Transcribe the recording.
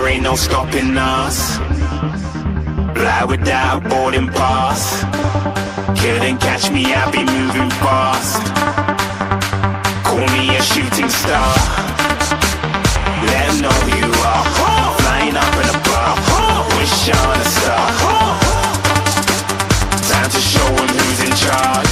there ain't no stopping us. Fly without boarding pass. Couldn't catch me, I'll be moving fast. Call me a shooting star. Let 'em know who you are. Flying up in a bar. Wish on a star. Time to show 'em who's in charge.